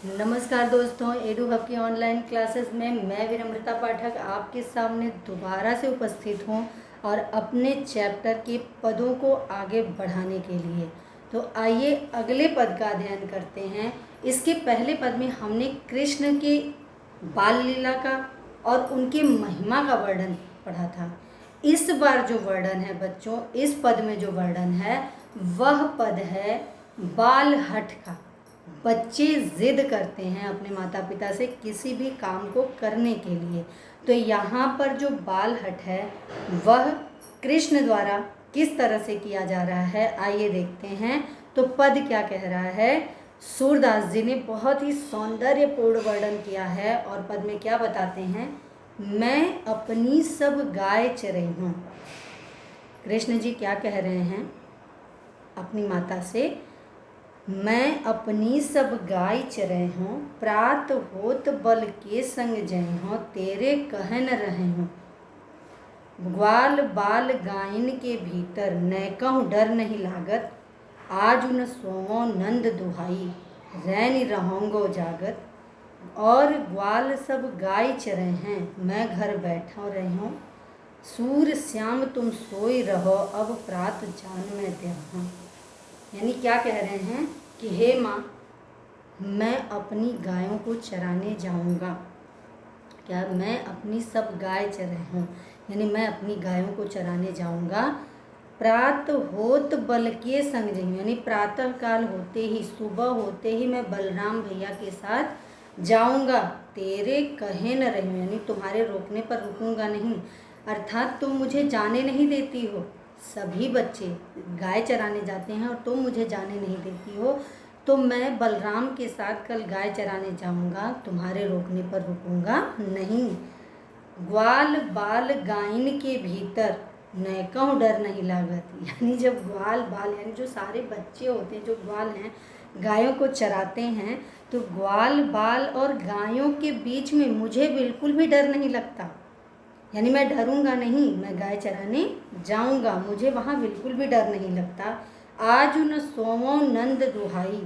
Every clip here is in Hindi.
नमस्कार दोस्तों, एडू हब की ऑनलाइन क्लासेस में मैं विनम्रता पाठक आपके सामने दोबारा से उपस्थित हूँ और अपने चैप्टर के पदों को आगे बढ़ाने के लिए। तो आइए अगले पद का अध्ययन करते हैं। इसके पहले पद में हमने कृष्ण के बाल लीला का और उनके महिमा का वर्णन पढ़ा था। इस बार जो वर्णन है बच्चों, इस पद में जो वर्णन है वह पद है बाल हठ का। बच्चे जिद करते हैं अपने माता पिता से किसी भी काम को करने के लिए। तो यहाँ पर जो बाल हठ है वह कृष्ण द्वारा किस तरह से किया जा रहा है, आइए देखते हैं। तो पद क्या कह रहा है, सूरदास जी ने बहुत ही सौंदर्यपूर्ण वर्णन किया है और पद में क्या बताते हैं, मैं अपनी सब गाय चरई हूँ। कृष्ण जी क्या कह रहे हैं अपनी माता से, मैं अपनी सब गाय चरई हूँ, प्रात होत बल के संग जय हूँ, तेरे कह न रहे हूँ। ग्वाल बाल गायन के भीतर नैकहु डर नहीं लागत, आज न सोमो नंद दुहाई, रैन रहोंगो जागत। और ग्वाल सब गाय चरे हैं, मैं घर बैठा रही हूँ, सूर श्याम तुम सोई रहो, अब प्रात जान में देहूँ। यानी क्या कह रहे हैं कि हे माँ, मैं अपनी गायों को चराने जाऊंगा। क्या, मैं अपनी सब गाय चरे हूँ, यानी मैं अपनी गायों को चराने जाऊंगा। प्रात होत बल के संग जई, यानी प्रातः काल होते ही, सुबह होते ही मैं बलराम भैया के साथ जाऊंगा। तेरे कहे न रही, यानी तुम्हारे रोकने पर रुकूंगा नहीं, अर्थात तुम मुझे जाने नहीं देती हो। सभी बच्चे गाय चराने जाते हैं और तुम मुझे जाने नहीं देती हो, तो मैं बलराम के साथ कल गाय चराने जाऊंगा, तुम्हारे रोकने पर रुकूंगा नहीं। ग्वाल बाल गायन के भीतर नैकहु डर नहीं लागत, यानी जब ग्वाल बाल यानी जो सारे बच्चे होते हैं, जो ग्वाल हैं, गायों को चराते हैं, तो ग्वाल बाल और गायों के बीच में मुझे बिल्कुल भी डर नहीं लगता। यानी मैं डरूंगा नहीं, मैं गाय चराने जाऊंगा, मुझे वहाँ बिल्कुल भी डर नहीं लगता। आज न सोमो नंद दुहाई,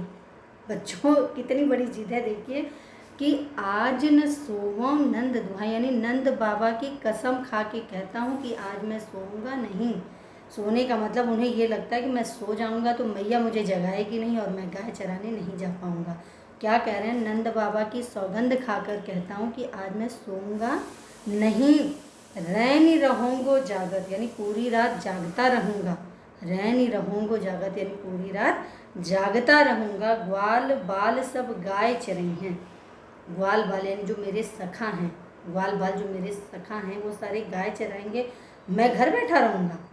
बच्चों कितनी बड़ी जिद है देखिए कि आज न सोमो नंद दुहाई, यानी नंद बाबा की कसम खा के कहता हूँ कि आज मैं सोऊंगा नहीं। सोने का मतलब उन्हें ये लगता है कि मैं सो जाऊंगा तो मैया मुझे जगाएगी नहीं और मैं गाय चराने नहीं जा पाऊंगा। क्या कह रहे हैं, नंद बाबा की सौगंध खाकर कहता हूँ कि आज मैं सोऊंगा नहीं। रैनी रहूँगो जागत, यानी पूरी रात जागता रहूँगा। रैनी रहूँगो जागत, यानी पूरी रात जागता रहूँगा। ग्वाल बाल सब गाय चरई हैं, ग्वाल बाल यानी जो मेरे सखा हैं, ग्वाल बाल जो मेरे सखा हैं वो सारे गाय चराएंगे, मैं घर बैठा रहूँगा।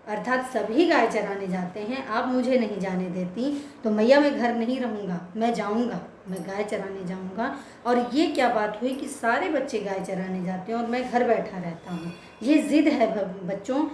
अर्थात सभी गाय चराने जाते हैं, आप मुझे नहीं जाने देती, तो मैया मैं घर नहीं रहूँगा, मैं जाऊँगा, मैं गाय चराने जाऊँगा। और ये क्या बात हुई कि सारे बच्चे गाय चराने जाते हैं और मैं घर बैठा रहता हूँ। ये जिद है बच्चों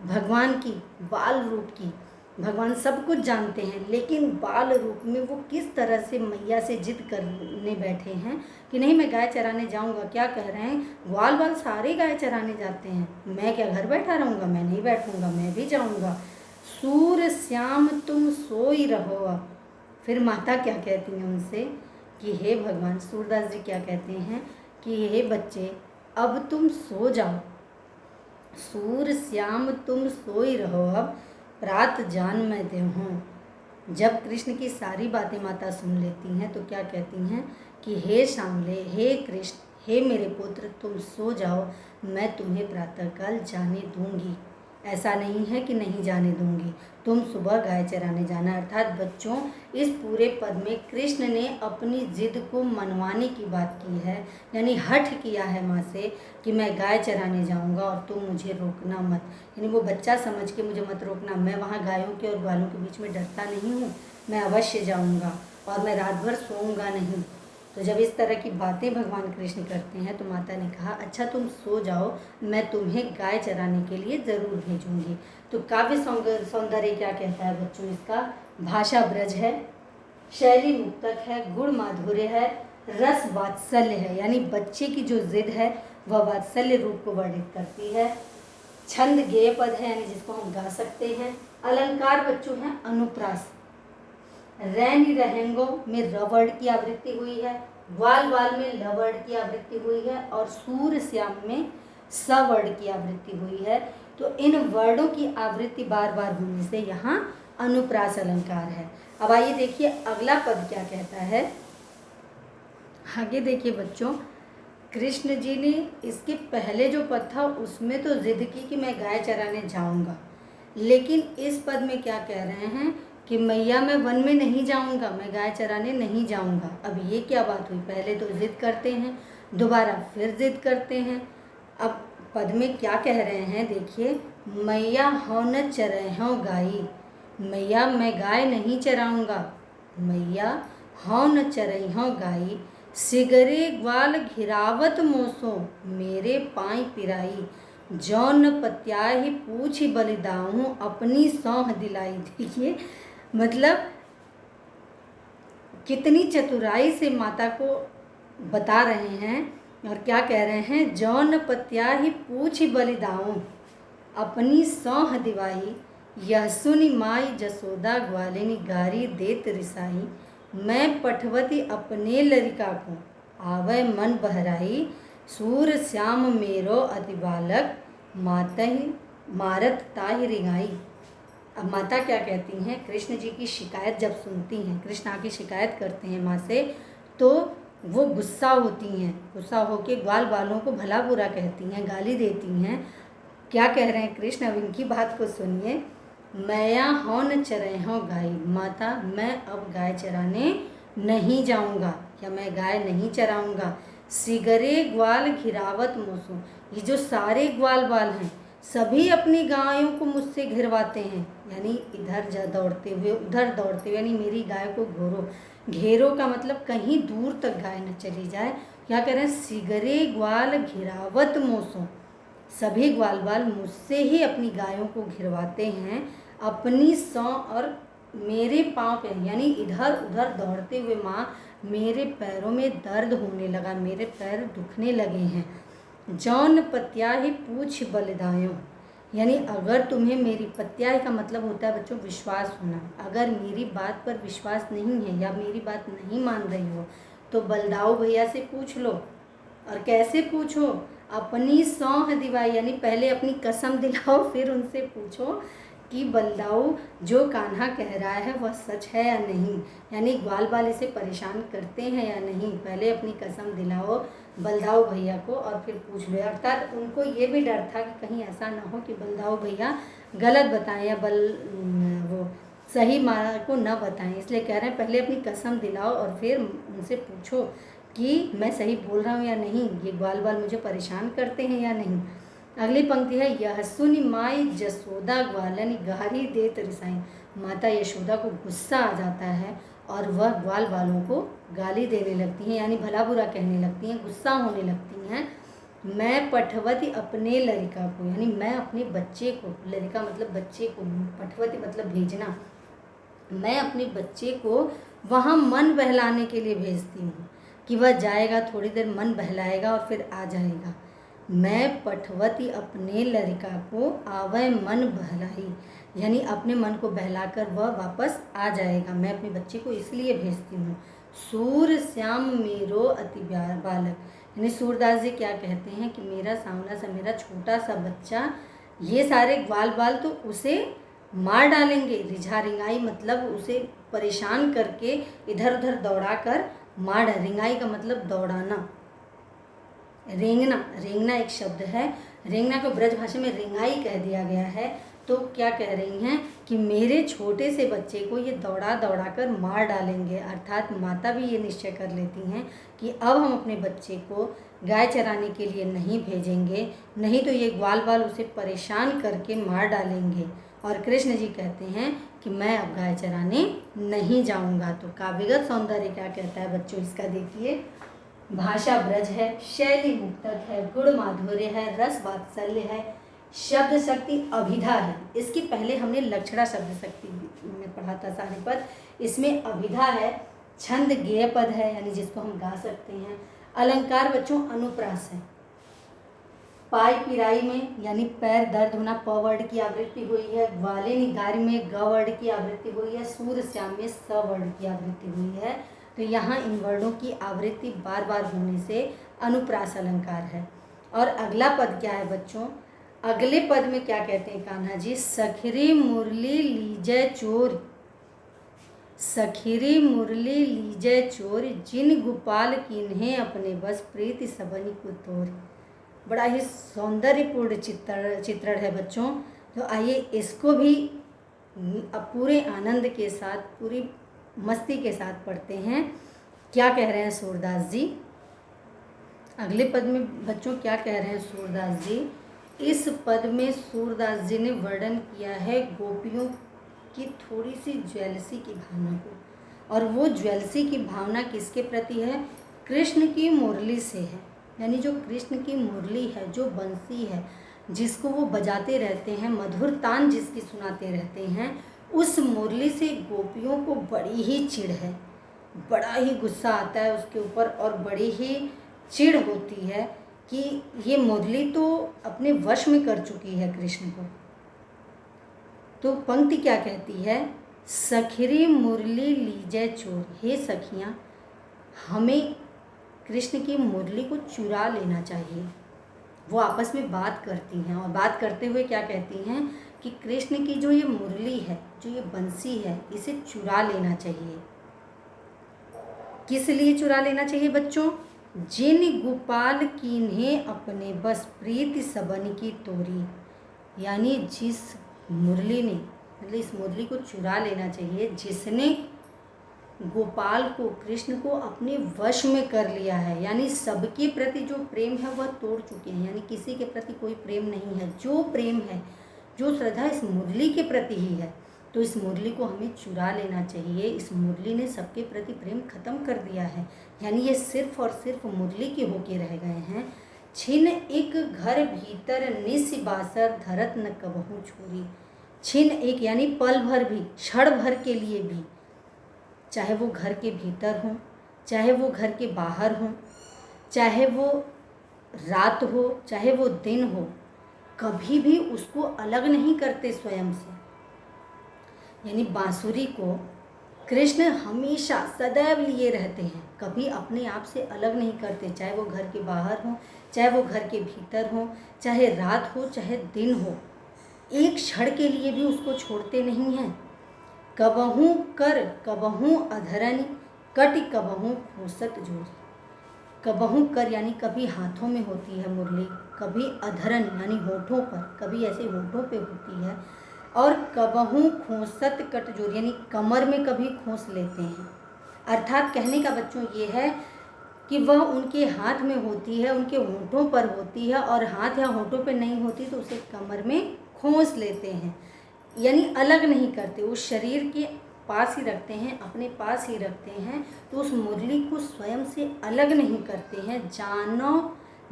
भगवान की, बाल रूप की। भगवान सब कुछ जानते हैं, लेकिन बाल रूप में वो किस तरह से मैया से जिद करने बैठे हैं कि नहीं मैं गाय चराने जाऊंगा। क्या कह रहे हैं, ग्वाल बाल सारे गाय चराने जाते हैं, मैं क्या घर बैठा रहूँगा, मैं नहीं बैठूंगा, मैं भी जाऊंगा। सूर श्याम तुम सोई रहो। फिर माता क्या कहती हैं उनसे कि हे भगवान, सूरदास जी क्या कहते हैं कि हे बच्चे अब तुम सो जाओ, सूर श्याम तुम सोई रहो, अब रात जान मैं देहूँ। जब कृष्ण की सारी बातें माता सुन लेती हैं तो क्या कहती हैं कि हे श्यामले, हे कृष्ण, हे मेरे पुत्र, तुम सो जाओ, मैं तुम्हें प्रातःकाल जाने दूंगी। ऐसा नहीं है कि नहीं जाने दूंगी, तुम सुबह गाय चराने जाना। अर्थात बच्चों इस पूरे पद में कृष्ण ने अपनी जिद को मनवाने की बात की है, यानी हठ किया है माँ से कि मैं गाय चराने जाऊंगा और तुम मुझे रोकना मत। यानी वो बच्चा समझ के मुझे मत रोकना, मैं वहाँ गायों के और ग्वालों के बीच में डरता नहीं हूँ, मैं अवश्य जाऊँगा और मैं रात भर सोऊंगा नहीं। तो जब इस तरह की बातें भगवान कृष्ण करते हैं तो माता ने कहा अच्छा तुम सो जाओ, मैं तुम्हें गाय चराने के लिए ज़रूर भेजूंगी। तो काव्य सौंदर्य क्या कहता है बच्चों, इसका भाषा ब्रज है, शैली मुक्तक है, गुण माधुर्य है, रस वात्सल्य है, यानी बच्चे की जो जिद है वह वात्सल्य रूप को वर्णित करती है। छंद गेय पद है, यानी जिसको हम गा सकते हैं। अलंकार बच्चों हैं अनुप्रास, रैनी रहेंगो में र वर्ड की आवृत्ति हुई है, ग्वाल बाल में ल वर्ड की आवृत्ति हुई है और सूर श्याम में स वर्ड की आवृत्ति हुई है। तो इन वर्डों की आवृत्ति बार बार होने से यहाँ अनुप्रास अलंकार है। अब आइए देखिए अगला पद क्या कहता है। आगे देखिए बच्चों, कृष्ण जी ने इसके पहले जो पद था उसमें तो जिद की कि मैं गाय चराने जाऊंगा, लेकिन इस पद में क्या कह रहे हैं कि मैया मैं वन में नहीं जाऊंगा, मैं गाय चराने नहीं जाऊंगा। अब ये क्या बात हुई, पहले तो जिद करते हैं, दोबारा फिर जिद करते हैं। अब पद में क्या कह रहे हैं देखिए, मैया हौ न चरह हौ गाई, मैया मैं गाय नहीं चराऊंगा, मैया हौ न चरह हौ गाई, सिगरे ग्वाल घिरावत मोसो मेरे पाई पिराई, जौन पत्याही पूछ बलिदाऊँ अपनी सौह दिलाई। देखिए मतलब कितनी चतुराई से माता को बता रहे हैं और क्या कह रहे हैं, जौन पत्याही पूछ बलिदाऊँ अपनी सौह दिवाई, यह सुनी माई जसोदा ग्वालिनी गारी देत रिसाई, मैं पठवती अपने लरिका को आवे मन बहराई, सूर श्याम मेरो अति बालक मातहि मारत ताहि रिंगाई। अब माता क्या कहती हैं, कृष्ण जी की शिकायत जब सुनती हैं, कृष्ण आकी शिकायत करते हैं माँ से, तो वो गुस्सा होती हैं, गुस्सा होके ग्वाल बालों को भला बुरा कहती हैं, गाली देती हैं। क्या कह रहे हैं कृष्ण, अब इनकी बात को सुनिए। मैया हौ न चरह हौ गाय, माता मैं अब गाय चराने नहीं जाऊंगा या मैं गाय नहीं चराऊंगा। सिगरे ग्वाल घिरावत मोसो, ये जो सारे ग्वाल बाल हैं सभी अपनी गायों को मुझसे घिरवाते हैं, यानी इधर दौड़ते हुए उधर दौड़ते हुए, यानी मेरी गाय को घेरो। घेरो का मतलब कहीं दूर तक गाय न चली जाए। क्या कह रहे हैं, सिगरे ग्वाल घिरावत मोसो, सभी ग्वाल बाल मुझसे ही अपनी गायों को घिरवाते हैं, अपनी सौ और मेरे पाँव पे, यानी इधर उधर दौड़ते हुए माँ मेरे पैरों में दर्द होने लगा, मेरे पैर दुखने लगे हैं। जौन पत्याही पूछ बलिदायों, यानी अगर तुम्हें मेरी, पत्याही का मतलब होता है बच्चों विश्वास होना, अगर मेरी बात पर विश्वास नहीं है या मेरी बात नहीं मान रही हो तो बलदाऊ भैया से पूछ लो। और कैसे पूछो, अपनी सौह दिवाई, यानी पहले अपनी कसम दिलाओ फिर उनसे पूछो कि बलदाऊ जो कान्हा कह रहा है वह सच है या नहीं, यानी ग्वाल बाल इसे परेशान करते हैं या नहीं, पहले अपनी कसम दिलाओ बलदाऊ भैया को और फिर पूछ लो। अर्थात उनको ये भी डर था कि कहीं ऐसा ना हो कि बलदाऊ भैया गलत बताएं या वो सही माँ को न बताएं, इसलिए कह रहे हैं पहले अपनी कसम दिलाओ और फिर उनसे पूछो कि मैं सही बोल रहा हूँ या नहीं, ये ग्वाल बाल मुझे परेशान करते हैं या नहीं। अगली पंक्ति है, यह सुनी माई जसोदा ग्वालनी गारी देत रिसाई, माता यशोदा को गुस्सा आ जाता है और वह ग्वाल बालों को गाली देने लगती हैं, यानी भला बुरा कहने लगती हैं, गुस्सा होने लगती हैं। मैं पठवती अपने लरिका को, यानी मैं अपने बच्चे को, लरिका मतलब बच्चे को, पठवती मतलब भेजना, मैं अपने बच्चे को वहाँ मन बहलाने के लिए भेजती हूँ कि वह जाएगा, थोड़ी देर मन बहलाएगा और फिर आ जाएगा। मैं पठवती अपने लरिका को आवे मन बहलाई, यानी अपने मन को बहलाकर वह वापस आ जाएगा, मैं अपने बच्चे को इसलिए भेजती हूँ। सूर श्याम मेरो अति बालक, यानी सूरदास जी क्या कहते हैं कि मेरा सांवला सा, मेरा छोटा सा बच्चा, ये सारे ग्वाल बाल तो उसे मार डालेंगे, रिझा रिंगाई मतलब उसे परेशान करके इधर उधर दौड़ा कर मार, रिंगाई का मतलब दौड़ाना, रेंगना, रेंगना एक शब्द है, रेंगना को ब्रज भाषा में रिंगाई कह दिया गया है। तो क्या कह रही हैं कि मेरे छोटे से बच्चे को ये दौड़ा दौड़ा कर मार डालेंगे, अर्थात माता भी ये निश्चय कर लेती हैं कि अब हम अपने बच्चे को गाय चराने के लिए नहीं भेजेंगे, नहीं तो ये ग्वाल बाल उसे परेशान करके मार डालेंगे। और कृष्ण जी कहते हैं कि मैं अब गाय चराने नहीं जाऊंगा। तो काव्यगत सौंदर्य क्या कहता है बच्चों, इसका देखिए, भाषा ब्रज है, शैली मुक्तक है, गुण माधुर्य है, रस वात्सल्य है, शब्द शक्ति अभिधा है। इसकी पहले हमने लक्षणा शब्द शक्ति में पढ़ा था सारे पद, इसमें अभिधा है, छंद गेय पद है यानी जिसको हम गा सकते हैं, अलंकार बच्चों अनुप्रास है, पाई पिराई में यानी पैर दर्द होना प वर्ड की आवृत्ति हुई है। ग्वाले निगार में ग वर्ड की आवृत्ति हुई है। सूर श्याम में स वर्ड की आवृत्ति हुई है। तो यहाँ इन वर्णों की आवृत्ति बार बार होने से अनुप्रास अलंकार है। और अगला पद क्या है बच्चों? अगले पद में क्या कहते हैं कान्हा जी? सखरी मुरली लीजय चोर, सखीरी मुरली लीजय चोर, जिन गोपाल कीन्हे अपने बस, प्रीति सबनी को तोर। बड़ा ही सौंदर्यपूर्ण चित्रण है बच्चों। तो आइए इसको भी अब पूरे आनंद के साथ, पूरी मस्ती के साथ पढ़ते हैं। क्या कह रहे हैं सूरदास जी? अगले पद में बच्चों क्या कह रहे हैं सूरदास जी? इस पद में सूरदास जी ने वर्णन किया है गोपियों की थोड़ी सी ज्वेलसी की भावना को। और वो ज्वेलसी की भावना किसके प्रति है? कृष्ण की मुरली से है। यानी जो कृष्ण की मुरली है, जो बंसी है, जिसको वो बजाते रहते हैं, मधुर तान जिसकी सुनाते रहते हैं, उस मुरली से गोपियों को बड़ी ही चिढ़ है, बड़ा ही गुस्सा आता है उसके ऊपर और बड़ी ही चिढ़ होती है कि ये मुरली तो अपने वश में कर चुकी है कृष्ण को। तो पंक्ति क्या कहती है? सखरी मुरली लीजय चोर, हे सखियाँ हमें कृष्ण की मुरली को चुरा लेना चाहिए। वो आपस में बात करती हैं और बात करते हुए क्या कहती हैं कि कृष्ण की जो ये मुरली है, जो ये बंसी है, इसे चुरा लेना चाहिए। किस लिए चुरा लेना चाहिए बच्चों? जिन गोपाल कीन्हे अपने बस, प्रीति सबन की तोरी। यानी जिस मुरली ने, मतलब इस मुरली को चुरा लेना चाहिए जिसने गोपाल को, कृष्ण को अपने वश में कर लिया है। यानी सबके प्रति जो प्रेम है वह तोड़ चुके हैं, यानी किसी के प्रति कोई प्रेम नहीं है। जो प्रेम है, जो श्रद्धा इस मुरली के प्रति ही है, तो इस मुरली को हमें चुरा लेना चाहिए। इस मुरली ने सबके प्रति प्रेम खत्म कर दिया है, यानी ये सिर्फ और सिर्फ मुरली के होके रह गए हैं। छिन एक घर भीतर निस बासर, धरत न कबहू छोरी। छिन एक यानी पल भर भी, क्षण भर के लिए भी, चाहे वो घर के भीतर हों, चाहे वो घर के बाहर हों, चाहे वो रात हो, चाहे वो दिन हो, कभी भी उसको अलग नहीं करते स्वयं से। यानी बांसुरी को कृष्ण हमेशा सदैव लिए रहते हैं, कभी अपने आप से अलग नहीं करते। चाहे वो घर के बाहर हो, चाहे वो घर के भीतर हो, चाहे रात हो, चाहे दिन हो, एक क्षण के लिए भी उसको छोड़ते नहीं हैं। कबहू कर कबहू अधरन, कटि कबहू खूसत जोरी। कबहू कर यानी कभी हाथों में होती है मुरली, कभी अधरन यानी होठों पर, कभी ऐसे होठों पे होती है, और कबहू खोसत कट जोरी यानी कमर में कभी खोस लेते हैं। अर्थात कहने का बच्चों ये है कि वह उनके हाथ में होती है, उनके होठों पर होती है, और हाथ या होठों पे नहीं होती तो उसे कमर में खोस लेते हैं। यानी अलग नहीं करते, उस शरीर के पास ही रखते हैं, अपने पास ही रखते हैं। तो उस मुरली को स्वयं से अलग नहीं करते हैं। जानो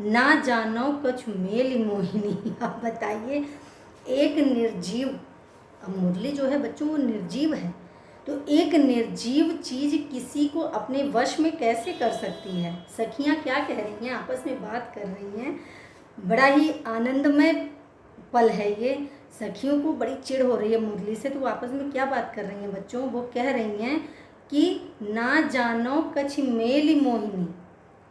ना जानो कुछ मेल मोहिनी। आप बताइए, एक निर्जीव, अब मुरली जो है बच्चों वो निर्जीव है, तो एक निर्जीव चीज़ किसी को अपने वश में कैसे कर सकती है? सखियाँ क्या कह रही हैं, आपस में बात कर रही हैं। बड़ा ही आनंदमय पल है ये। सखियों को बड़ी चिढ़ हो रही है मुरली से, तो वो आपस में क्या बात कर रही हैं बच्चों? वो कह रही हैं कि ना जानो कछ मेल मोहिनी,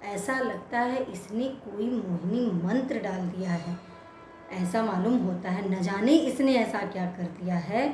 ऐसा लगता है इसने कोई मोहिनी मंत्र डाल दिया है, ऐसा मालूम होता है। न जाने इसने ऐसा क्या कर दिया है,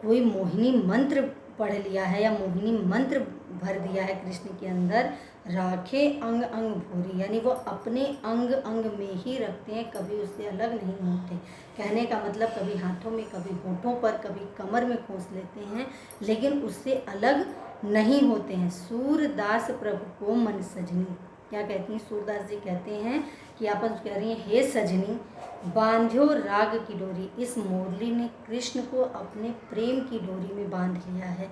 कोई मोहिनी मंत्र पढ़ लिया है या मोहिनी मंत्र भर दिया है कृष्ण के अंदर। राखे अंग अंग भूरी, यानी वो अपने अंग अंग में ही रखते हैं, कभी उससे अलग नहीं होते। कहने का मतलब कभी हाथों में, कभी होठों पर, कभी कमर में खोस लेते हैं, लेकिन उससे अलग नहीं होते हैं। सूरदास प्रभु को मन सजनी, क्या कहती हैं सूरदास जी? कहते हैं कि आपस कह रही हैं, हे सजनी बांध्यो राग की डोरी। इस मुरली ने कृष्ण को अपने प्रेम की डोरी में बांध लिया है,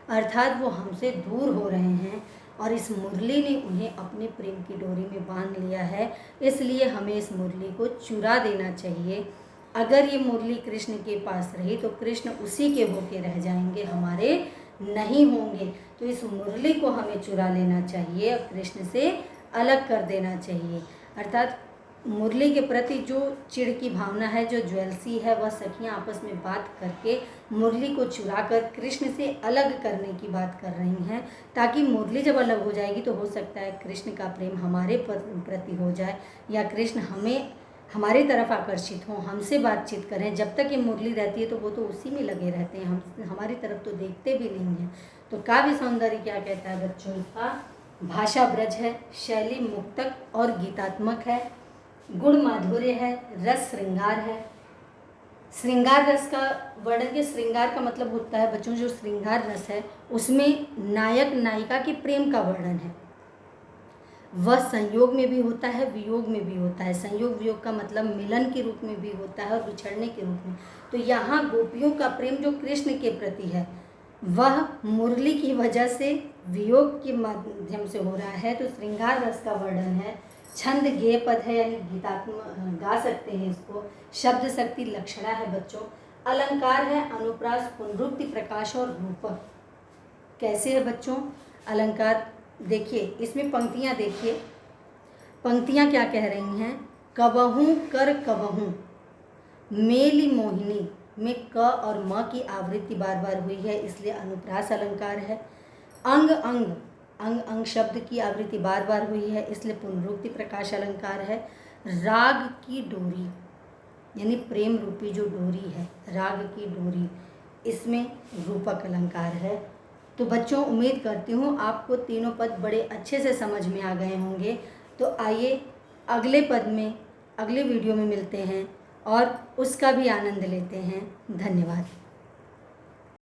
अर्थात वो हमसे दूर हो रहे हैं और इस मुरली ने उन्हें अपने प्रेम की डोरी में बांध लिया है। इसलिए हमें इस मुरली को चुरा देना चाहिए। अगर ये मुरली कृष्ण के पास रही तो कृष्ण उसी के होके रह जाएंगे, हमारे नहीं होंगे। तो इस मुरली को हमें चुरा लेना चाहिए और कृष्ण से अलग कर देना चाहिए। अर्थात मुरली के प्रति जो चिढ़ की भावना है, जो ज्वेलसी है, वह सखियां आपस में बात करके मुरली को चुराकर कृष्ण से अलग करने की बात कर रही हैं, ताकि मुरली जब अलग हो जाएगी तो हो सकता है कृष्ण का प्रेम हमारे प्रति हो जाए, या कृष्ण हमारी तरफ आकर्षित हों, हमसे बातचीत करें। जब तक ये मुरली रहती है तो वो तो उसी में लगे रहते हैं, हम हमारी तरफ तो देखते भी नहीं हैं। तो काव्य सौंदर्य क्या कहता है बच्चों इसका? भाषा ब्रज है, शैली मुक्तक और गीतात्मक है, गुण माधुर्य है, रस श्रृंगार है। श्रृंगार रस का वर्णन के श्रृंगार का मतलब होता है बच्चों, जो श्रृंगार रस है उसमें नायक नायिका के प्रेम का वर्णन है। वह संयोग में भी होता है, वियोग में भी होता है। संयोग वियोग का मतलब मिलन के रूप में भी होता है और बिछड़ने के रूप में। तो यहाँ गोपियों का प्रेम जो कृष्ण के प्रति है वह मुरली की वजह से वियोग के माध्यम से हो रहा है। तो श्रृंगार रस का वर्णन है। छंद गेय पद है, यानी गीतात्मक गा सकते हैं इसको। शब्द शक्ति लक्षणा है बच्चों। अलंकार है, अनुप्रास, पुनरुक्ति, प्रकाश और रूपक। कैसे है बच्चों अलंकार? देखिए इसमें पंक्तियाँ देखिए, पंक्तियाँ क्या कह रही हैं? कबहूँ कर कबहूँ मेली मोहिनी में क और म की आवृत्ति बार बार हुई है, इसलिए अनुप्रास अलंकार है। अंग अंग, अंग अंग शब्द की आवृत्ति बार बार हुई है, इसलिए पुनरुक्ति प्रकाश अलंकार है। राग की डोरी, यानी प्रेम रूपी जो डोरी है, राग की डोरी, इसमें रूपक अलंकार है। तो बच्चों उम्मीद करती हूँ आपको तीनों पद बड़े अच्छे से समझ में आ गए होंगे। तो आइए अगले पद में, अगले वीडियो में मिलते हैं और उसका भी आनंद लेते हैं। धन्यवाद।